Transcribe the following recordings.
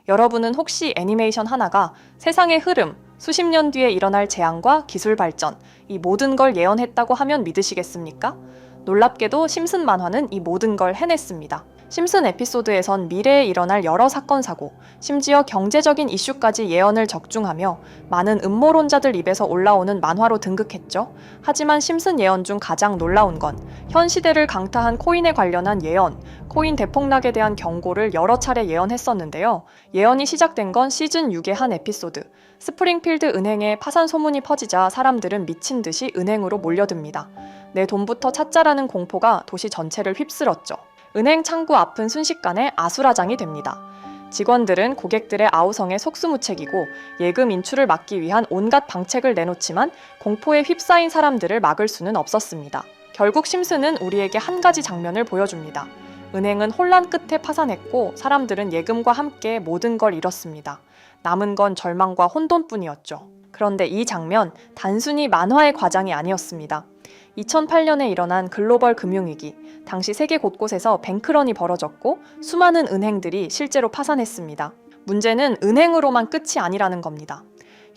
여러분은 혹시 애니메이션 하나가 세상의 흐름, 수십 년 뒤에 일어날 재앙과 기술 발전, 이 모든 걸 예언했다고 하면 믿으시겠습니까? 놀랍게도 심슨 만화는 이 모든 걸 해냈습니다. 심슨 에피소드에선 미래에 일어날 여러 사건 사고, 심지어 경제적인 이슈까지 예언을 적중하며 많은 음모론자들 입에서 올라오는 만화로 등극했죠. 하지만 심슨 예언 중 가장 놀라운 건 현 시대를 강타한 코인에 관련한 예언, 코인 대폭락에 대한 경고를 여러 차례 예언했었는데요. 예언이 시작된 건 시즌 6의 한 에피소드. 스프링필드 은행에 파산 소문이 퍼지자 사람들은 미친 듯이 은행으로 몰려듭니다. 내 돈부터 찾자라는 공포가 도시 전체를 휩쓸었죠. 은행 창구 앞은 순식간에 아수라장이 됩니다. 직원들은 고객들의 아우성에 속수무책이고 예금 인출을 막기 위한 온갖 방책을 내놓지만 공포에 휩싸인 사람들을 막을 수는 없었습니다. 결국 심슨은 우리에게 한 가지 장면을 보여줍니다. 은행은 혼란 끝에 파산했고 사람들은 예금과 함께 모든 걸 잃었습니다. 남은 건 절망과 혼돈뿐이었죠. 그런데 이 장면, 단순히 만화의 과장이 아니었습니다. 2008년에 일어난 글로벌 금융위기, 당시 세계 곳곳에서 뱅크런이 벌어졌고 수많은 은행들이 실제로 파산했습니다. 문제는 은행으로만 끝이 아니라는 겁니다.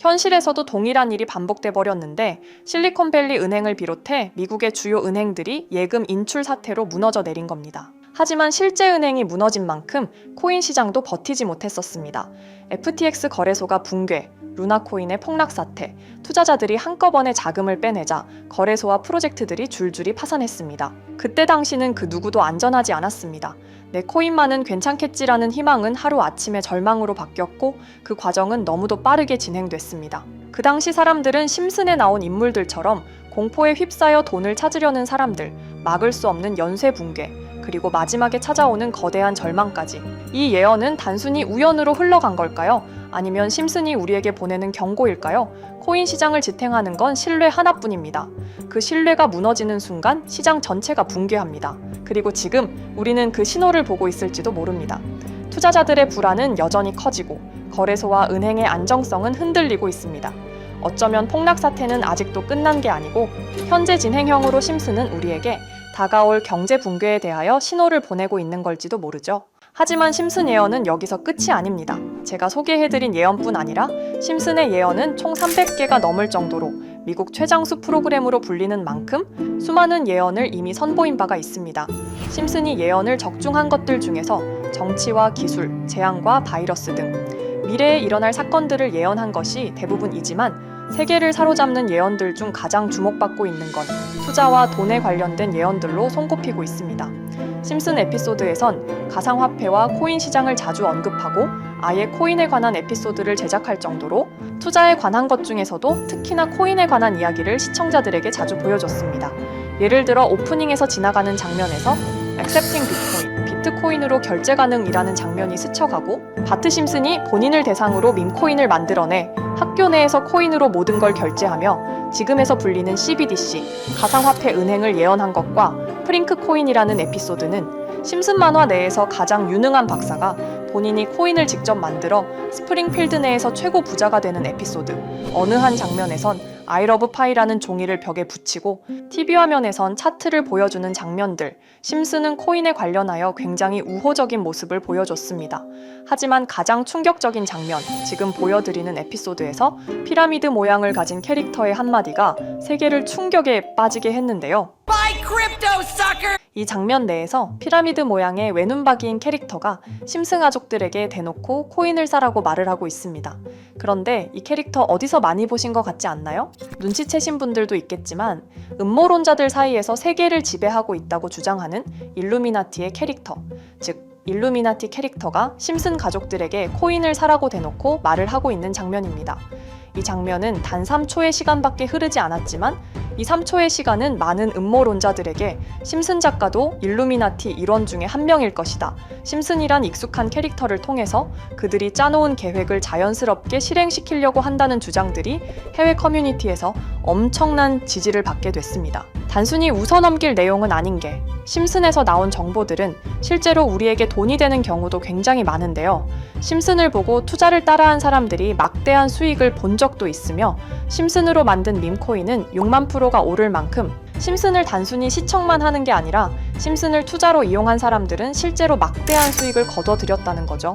현실에서도 동일한 일이 반복돼 버렸는데 실리콘밸리 은행을 비롯해 미국의 주요 은행들이 예금 인출 사태로 무너져 내린 겁니다. 하지만 실제 은행이 무너진 만큼 코인 시장도 버티지 못했었습니다. FTX 거래소가 붕괴, 루나코인의 폭락 사태, 투자자들이 한꺼번에 자금을 빼내자 거래소와 프로젝트들이 줄줄이 파산했습니다. 그때 당시는 그 누구도 안전하지 않았습니다. 내 코인만은 괜찮겠지라는 희망은 하루아침에 절망으로 바뀌었고 그 과정은 너무도 빠르게 진행됐습니다. 그 당시 사람들은 심슨에 나온 인물들처럼 공포에 휩싸여 돈을 찾으려는 사람들, 막을 수 없는 연쇄 붕괴, 그리고 마지막에 찾아오는 거대한 절망까지. 이 예언은 단순히 우연으로 흘러간 걸까요? 아니면 심슨이 우리에게 보내는 경고일까요? 코인 시장을 지탱하는 건 신뢰 하나뿐입니다. 그 신뢰가 무너지는 순간 시장 전체가 붕괴합니다. 그리고 지금 우리는 그 신호를 보고 있을지도 모릅니다. 투자자들의 불안은 여전히 커지고 거래소와 은행의 안정성은 흔들리고 있습니다. 어쩌면 폭락 사태는 아직도 끝난 게 아니고 현재 진행형으로 심슨은 우리에게 다가올 경제 붕괴에 대하여 신호를 보내고 있는 걸지도 모르죠. 하지만 심슨 예언은 여기서 끝이 아닙니다. 제가 소개해드린 예언뿐 아니라 심슨의 예언은 총 300개가 넘을 정도로 미국 최장수 프로그램으로 불리는 만큼 수많은 예언을 이미 선보인 바가 있습니다. 심슨이 예언을 적중한 것들 중에서 정치와 기술, 재앙과 바이러스 등 미래에 일어날 사건들을 예언한 것이 대부분이지만 세계를 사로잡는 예언들 중 가장 주목받고 있는 건 투자와 돈에 관련된 예언들로 손꼽히고 있습니다. 심슨 에피소드에선 가상화폐와 코인 시장을 자주 언급하고 아예 코인에 관한 에피소드를 제작할 정도로 투자에 관한 것 중에서도 특히나 코인에 관한 이야기를 시청자들에게 자주 보여줬습니다. 예를 들어 오프닝에서 지나가는 장면에서 Accepting Bitcoin, 비트코인으로 결제 가능이라는 장면이 스쳐가고 바트 심슨이 본인을 대상으로 밈코인을 만들어내 학교 내에서 코인으로 모든 걸 결제하며 지금에서 불리는 CBDC, 가상화폐 은행을 예언한 것과 프링크 코인이라는 에피소드는 심슨 만화 내에서 가장 유능한 박사가 본인이 코인을 직접 만들어 스프링필드 내에서 최고 부자가 되는 에피소드, 어느 한 장면에선 I love 파이라는 종이를 벽에 붙이고 TV 화면에선 차트를 보여주는 장면들, 심슨은 코인에 관련하여 굉장히 우호적인 모습을 보여줬습니다. 하지만 가장 충격적인 장면, 지금 보여드리는 에피소드에서 피라미드 모양을 가진 캐릭터의 한마디가 세계를 충격에 빠지게 했는데요. 이 장면 내에서 피라미드 모양의 외눈박이인 캐릭터가 심슨 가족들에게 대놓고 코인을 사라고 말을 하고 있습니다. 그런데 이 캐릭터 어디서 많이 보신 것 같지 않나요? 눈치채신 분들도 있겠지만 음모론자들 사이에서 세계를 지배하고 있다고 주장하는 일루미나티의 캐릭터, 즉 일루미나티 캐릭터가 심슨 가족들에게 코인을 사라고 대놓고 말을 하고 있는 장면입니다. 이 장면은 단 3초의 시간밖에 흐르지 않았지만 이 3초의 시간은 많은 음모론자들에게 심슨 작가도 일루미나티 일원 중에 한 명일 것이다. 심슨이란 익숙한 캐릭터를 통해서 그들이 짜놓은 계획을 자연스럽게 실행시키려고 한다는 주장들이 해외 커뮤니티에서 엄청난 지지를 받게 됐습니다. 단순히 웃어넘길 내용은 아닌 게 심슨에서 나온 정보들은 실제로 우리에게 돈이 되는 경우도 굉장히 많은데요. 심슨을 보고 투자를 따라한 사람들이 막대한 수익을 본 적도 있으며 심슨으로 만든 밈코인은 6만 프로가 오를 만큼 심슨을 단순히 시청만 하는 게 아니라 심슨을 투자로 이용한 사람들은 실제로 막대한 수익을 거둬들였다는 거죠.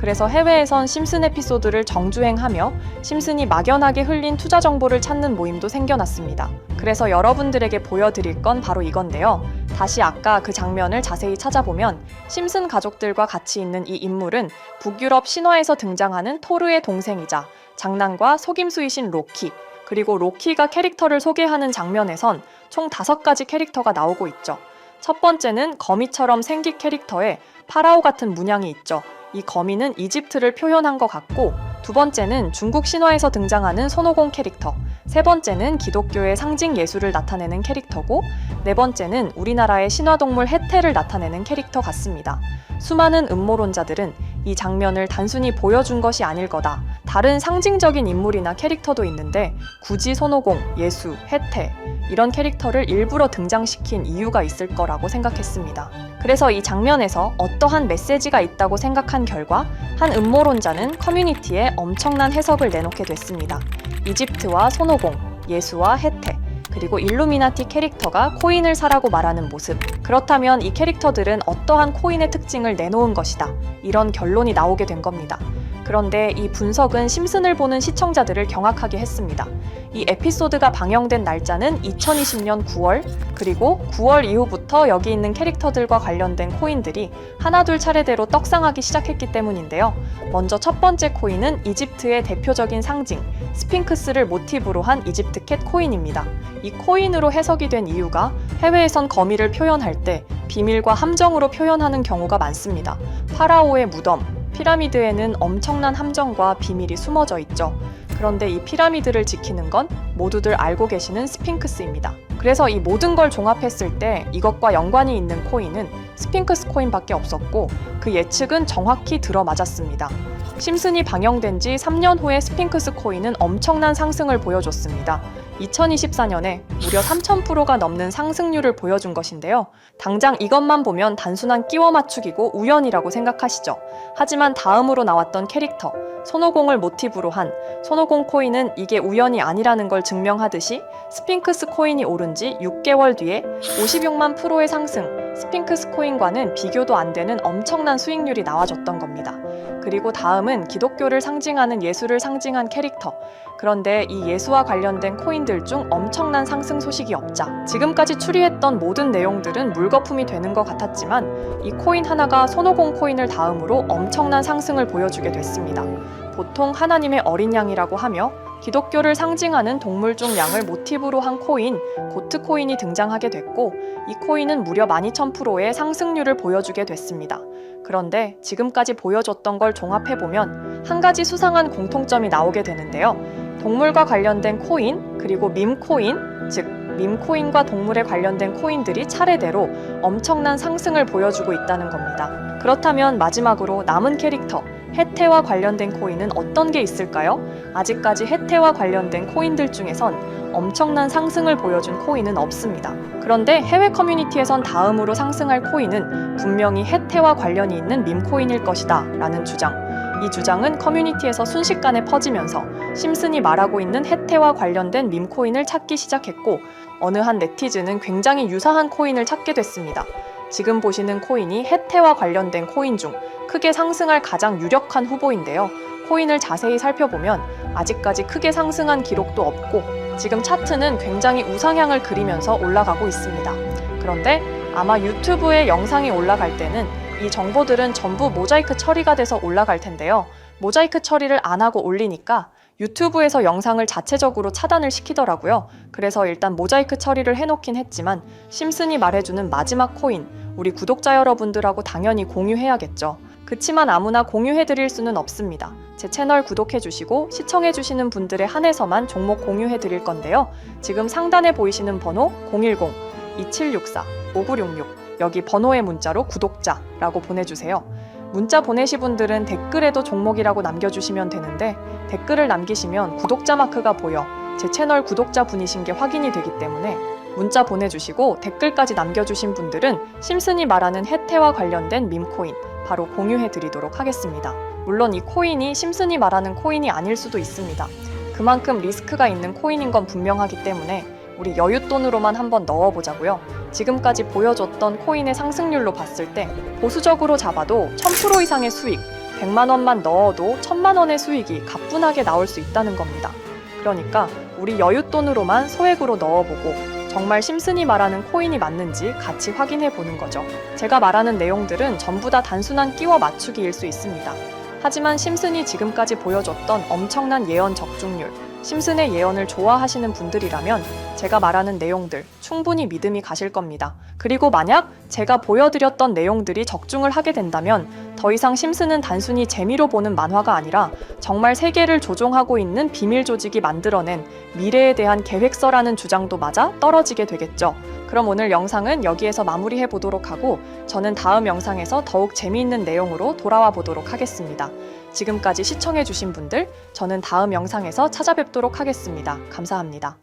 그래서 해외에선 심슨 에피소드를 정주행하며 심슨이 막연하게 흘린 투자 정보를 찾는 모임도 생겨났습니다. 그래서 여러분들에게 보여드릴 건 바로 이건데요. 다시 아까 그 장면을 자세히 찾아보면 심슨 가족들과 같이 있는 이 인물은 북유럽 신화에서 등장하는 토르의 동생이자 장난과 속임수이신 로키, 그리고 로키가 캐릭터를 소개하는 장면에선 총 5가지 캐릭터가 나오고 있죠. 첫 번째는 거미처럼 생긴 캐릭터에 파라오 같은 문양이 있죠. 이 거미는 이집트를 표현한 것 같고, 두 번째는 중국 신화에서 등장하는 손오공 캐릭터, 세 번째는 기독교의 상징 예수를 나타내는 캐릭터고, 네 번째는 우리나라의 신화동물 해태를 나타내는 캐릭터 같습니다. 수많은 음모론자들은 이 장면을 단순히 보여준 것이 아닐 거다, 다른 상징적인 인물이나 캐릭터도 있는데 굳이 손오공, 예수, 해태 이런 캐릭터를 일부러 등장시킨 이유가 있을 거라고 생각했습니다. 그래서 이 장면에서 어떠한 메시지가 있다고 생각한 결과 한 음모론자는 커뮤니티에 엄청난 해석을 내놓게 됐습니다. 이집트와 손오공, 예수와 해태, 그리고 일루미나티 캐릭터가 코인을 사라고 말하는 모습. 그렇다면 이 캐릭터들은 어떠한 코인의 특징을 내놓은 것이다, 이런 결론이 나오게 된 겁니다. 그런데 이 분석은 심슨을 보는 시청자들을 경악하게 했습니다. 이 에피소드가 방영된 날짜는 2020년 9월, 그리고 9월 이후부터 여기 있는 캐릭터들과 관련된 코인들이 하나둘 차례대로 떡상하기 시작했기 때문인데요. 먼저 첫 번째 코인은 이집트의 대표적인 상징, 스핑크스를 모티브로 한 이집트 캣 코인입니다. 이 코인으로 해석이 된 이유가 해외에선 거미를 표현할 때 비밀과 함정으로 표현하는 경우가 많습니다. 파라오의 무덤, 피라미드에는 엄청난 함정과 비밀이 숨어져 있죠. 그런데 이 피라미드를 지키는 건 모두들 알고 계시는 스핑크스입니다. 그래서 이 모든 걸 종합했을 때 이것과 연관이 있는 코인은 스핑크스 코인밖에 없었고, 그 예측은 정확히 들어맞았습니다. 심슨이 방영된 지 3년 후에 스핑크스 코인은 엄청난 상승을 보여줬습니다. 2024년에 무려 3000%가 넘는 상승률을 보여준 것인데요. 당장 이것만 보면 단순한 끼워 맞추기고 우연이라고 생각하시죠. 하지만 다음으로 나왔던 캐릭터, 손오공을 모티브로 한 손오공 코인은 이게 우연이 아니라는 걸 증명하듯이 스핑크스 코인이 오른 지 6개월 뒤에 56만 %의 상승, 스핑크스 코인과는 비교도 안 되는 엄청난 수익률이 나와줬던 겁니다. 그리고 다음은 기독교를 상징하는 예수를 상징한 캐릭터. 그런데 이 예수와 관련된 코인들 중 엄청난 상승 소식이 없자 지금까지 추리했던 모든 내용들은 물거품이 되는 것 같았지만 이 코인 하나가 손오공 코인을 다음으로 엄청난 상승을 보여주게 됐습니다. 보통 하나님의 어린 양이라고 하며 기독교를 상징하는 동물 중 양을 모티브로 한 코인, 고트 코인이 등장하게 됐고, 이 코인은 무려 12000%의 상승률을 보여주게 됐습니다. 그런데 지금까지 보여줬던 걸 종합해보면 한 가지 수상한 공통점이 나오게 되는데요. 동물과 관련된 코인, 그리고 밈코인, 즉 밈코인과 동물에 관련된 코인들이 차례대로 엄청난 상승을 보여주고 있다는 겁니다. 그렇다면 마지막으로 남은 캐릭터, 해태와 관련된 코인은 어떤 게 있을까요? 아직까지 해태와 관련된 코인들 중에선 엄청난 상승을 보여준 코인은 없습니다. 그런데 해외 커뮤니티에선 다음으로 상승할 코인은 분명히 해태와 관련이 있는 밈코인일 것이다 라는 주장. 이 주장은 커뮤니티에서 순식간에 퍼지면서 심슨이 말하고 있는 해태와 관련된 밈코인을 찾기 시작했고, 어느 한 네티즌은 굉장히 유사한 코인을 찾게 됐습니다. 지금 보시는 코인이 해태와 관련된 코인 중 크게 상승할 가장 유력한 후보인데요. 코인을 자세히 살펴보면 아직까지 크게 상승한 기록도 없고 지금 차트는 굉장히 우상향을 그리면서 올라가고 있습니다. 그런데 아마 유튜브에 영상이 올라갈 때는 이 정보들은 전부 모자이크 처리가 돼서 올라갈 텐데요. 모자이크 처리를 안 하고 올리니까 유튜브에서 영상을 자체적으로 차단을 시키더라고요. 그래서 일단 모자이크 처리를 해놓긴 했지만 심슨이 말해주는 마지막 코인, 우리 구독자 여러분들하고 당연히 공유해야겠죠. 그치만 아무나 공유해드릴 수는 없습니다. 제 채널 구독해주시고 시청해주시는 분들에 한해서만 종목 공유해드릴 건데요. 지금 상단에 보이시는 번호 010-2764-5966 여기 번호의 문자로 구독자라고 보내주세요. 문자 보내시 분들은 댓글에도 종목이라고 남겨주시면 되는데 댓글을 남기시면 구독자 마크가 보여 제 채널 구독자 분이신 게 확인이 되기 때문에 문자 보내주시고 댓글까지 남겨주신 분들은 심슨이 말하는 해태와 관련된 밈코인 바로 공유해드리도록 하겠습니다. 물론 이 코인이 심슨이 말하는 코인이 아닐 수도 있습니다. 그만큼 리스크가 있는 코인인 건 분명하기 때문에 우리 여윳돈으로만 한번 넣어보자고요. 지금까지 보여줬던 코인의 상승률로 봤을 때 보수적으로 잡아도 1000% 이상의 수익, 100만 원만 넣어도 1000만 원의 수익이 가뿐하게 나올 수 있다는 겁니다. 그러니까 우리 여윳돈으로만 소액으로 넣어보고 정말 심슨이 말하는 코인이 맞는지 같이 확인해 보는 거죠. 제가 말하는 내용들은 전부 다 단순한 끼워 맞추기일 수 있습니다. 하지만 심슨이 지금까지 보여줬던 엄청난 예언 적중률, 심슨의 예언을 좋아하시는 분들이라면 제가 말하는 내용들 충분히 믿음이 가실 겁니다. 그리고 만약 제가 보여드렸던 내용들이 적중을 하게 된다면 더 이상 심슨은 단순히 재미로 보는 만화가 아니라 정말 세계를 조종하고 있는 비밀 조직이 만들어낸 미래에 대한 계획서라는 주장도 맞아 떨어지게 되겠죠. 그럼 오늘 영상은 여기에서 마무리해 보도록 하고 저는 다음 영상에서 더욱 재미있는 내용으로 돌아와 보도록 하겠습니다. 지금까지 시청해주신 분들, 저는 다음 영상에서 찾아뵙도록 하겠습니다. 감사합니다.